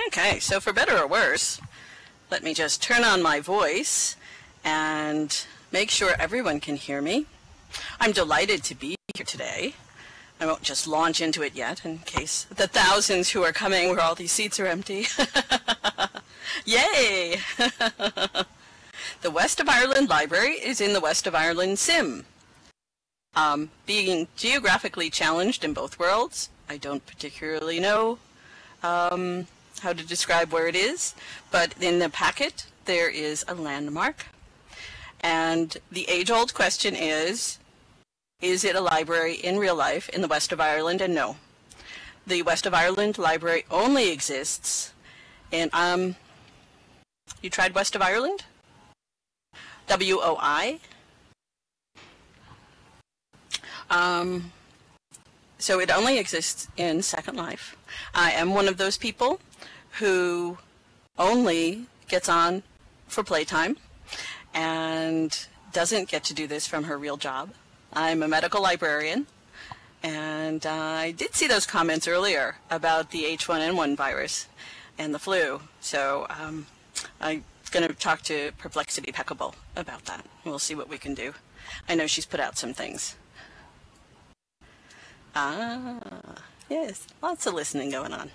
Okay, so for better or worse, let me just turn on my voice and make sure everyone can hear me. I'm delighted to be here today. I won't just launch into it yet in case the thousands who are coming where all these seats are empty. Yay! The West of Ireland Library is in the West of Ireland Sim. Being geographically challenged in both worlds, I don't particularly know how to describe where it is, but in the packet there is a landmark. And the age-old question is it a library in real life in the West of Ireland? And no. The West of Ireland Library only exists in, you tried West of Ireland? WOI? So it only exists in Second Life. I am one of those people who only gets on for playtime and doesn't get to do this from her real job. I'm a medical librarian, and I did see those comments earlier about the H1N1 virus and the flu, so I'm going to talk to Perplexity Peckable about that. We'll see what we can do. I know she's put out some things. Yes, lots of listening going on.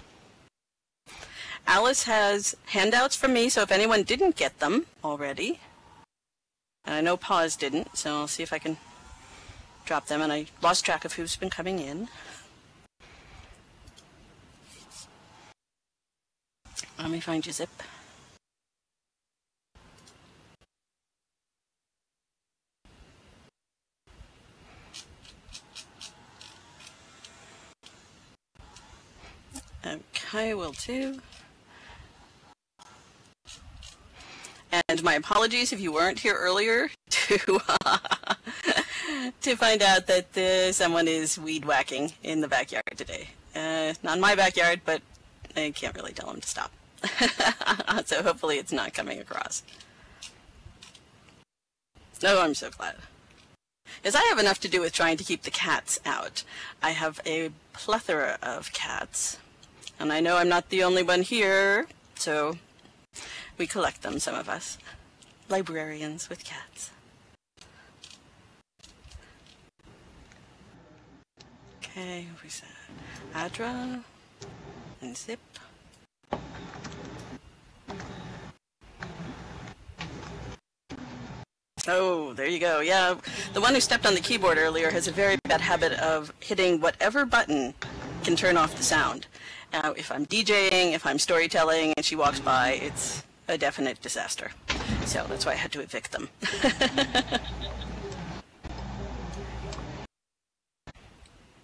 Alice has handouts from me, so if anyone didn't get them already, and I know Pause didn't, so I'll see if I can drop them, and I lost track of who's been coming in. Let me find your zip. Okay, will do. And my apologies if you weren't here earlier to find out that someone is weed whacking in the backyard today. Not my backyard, but I can't really tell them to stop. So hopefully it's not coming across. Oh, I'm so glad. Because I have enough to do with trying to keep the cats out. I have a plethora of cats. And I know I'm not the only one here, so we collect them, some of us. Librarians with cats. Okay, who's that? Adra and Zip. Oh, there you go. Yeah, the one who stepped on the keyboard earlier has a very bad habit of hitting whatever button can turn off the sound. Now, if I'm DJing, if I'm storytelling, and she walks by, it's a definite disaster. So that's why I had to evict them.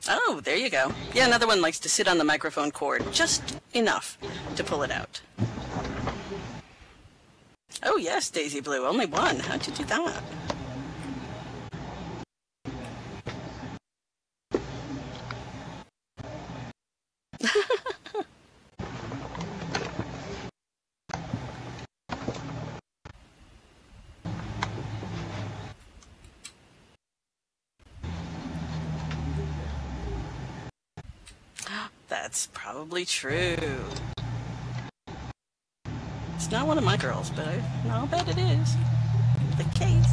Oh, there you go. Yeah, another one likes to sit on the microphone cord, just enough to pull it out. Oh yes, Daisy Blue, only one. How'd you do that? That's probably true. It's not one of my girls, but I'll bet it is. The case.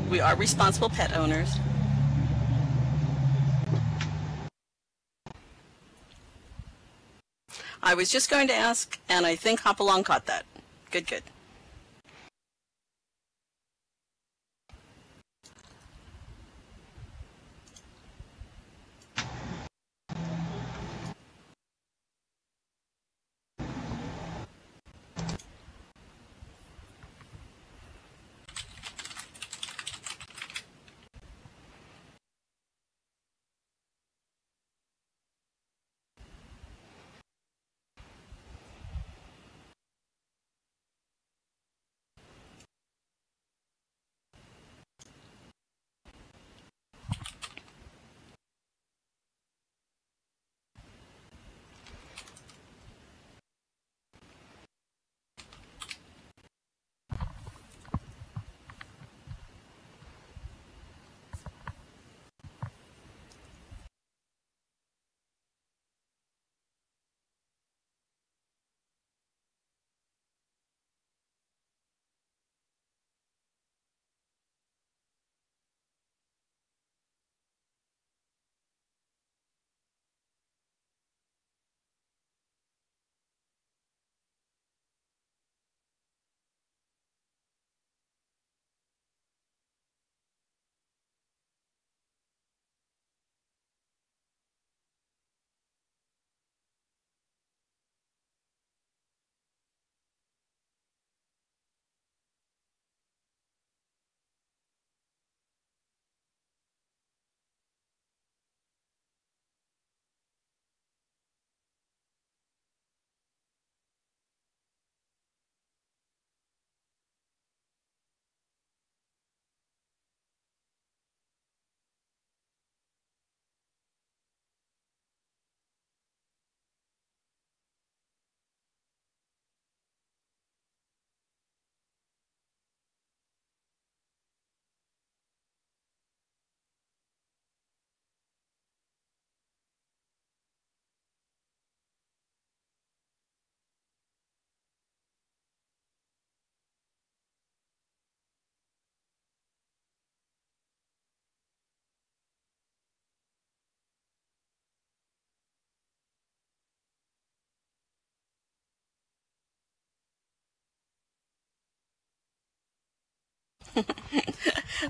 We are responsible pet owners. I was just going to ask, and I think Hopalong caught that. Good, good.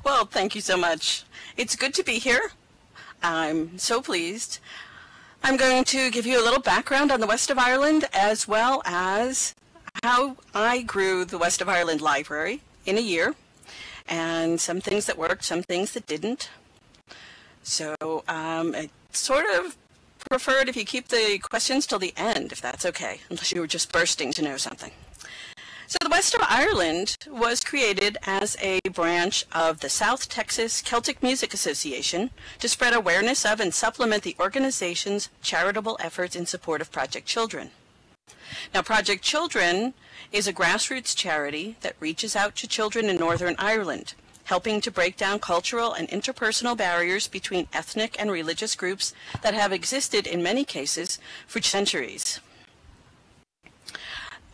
Well, thank you so much. It's good to be here. I'm so pleased. I'm going to give you a little background on the West of Ireland, as well as how I grew the West of Ireland Library in a year, and some things that worked, some things that didn't. So I sort of preferred if you keep the questions till the end, if that's okay, unless you were just bursting to know something. So the West of Ireland was created as a branch of the South Texas Celtic Music Association to spread awareness of and supplement the organization's charitable efforts in support of Project Children. Now, Project Children is a grassroots charity that reaches out to children in Northern Ireland, helping to break down cultural and interpersonal barriers between ethnic and religious groups that have existed in many cases for centuries.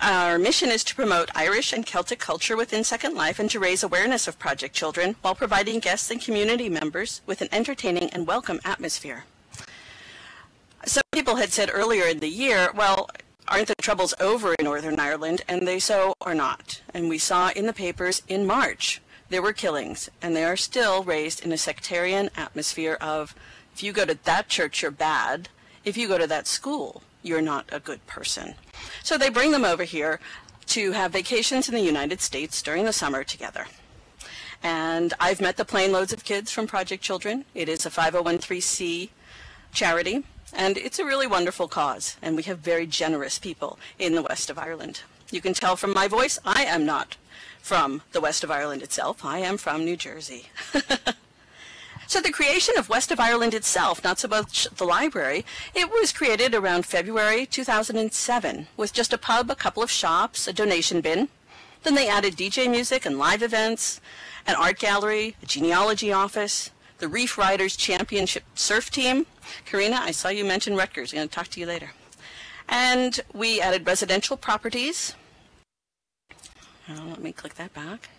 Our mission is to promote Irish and Celtic culture within Second Life and to raise awareness of Project Children while providing guests and community members with an entertaining and welcome atmosphere. Some people had said earlier in the year, well, aren't the troubles over in Northern Ireland? And they so are not. And we saw in the papers in March there were killings, and they are still raised in a sectarian atmosphere of, if you go to that church, you're bad. If you go to that school, you're not a good person. So they bring them over here to have vacations in the United States during the summer together. And I've met the plane loads of kids from Project Children. It is a 501(c) charity, and it's a really wonderful cause, and we have very generous people in the West of Ireland. You can tell from my voice, I am not from the West of Ireland itself. I am from New Jersey. So the creation of West of Ireland itself, not so much the library, it was created around February 2007 with just a pub, a couple of shops, a donation bin. Then they added DJ music and live events, an art gallery, a genealogy office, the Reef Riders Championship surf team. Karina, I saw you mention Rutgers. I'm going to talk to you later. And we added residential properties. Let me click that back.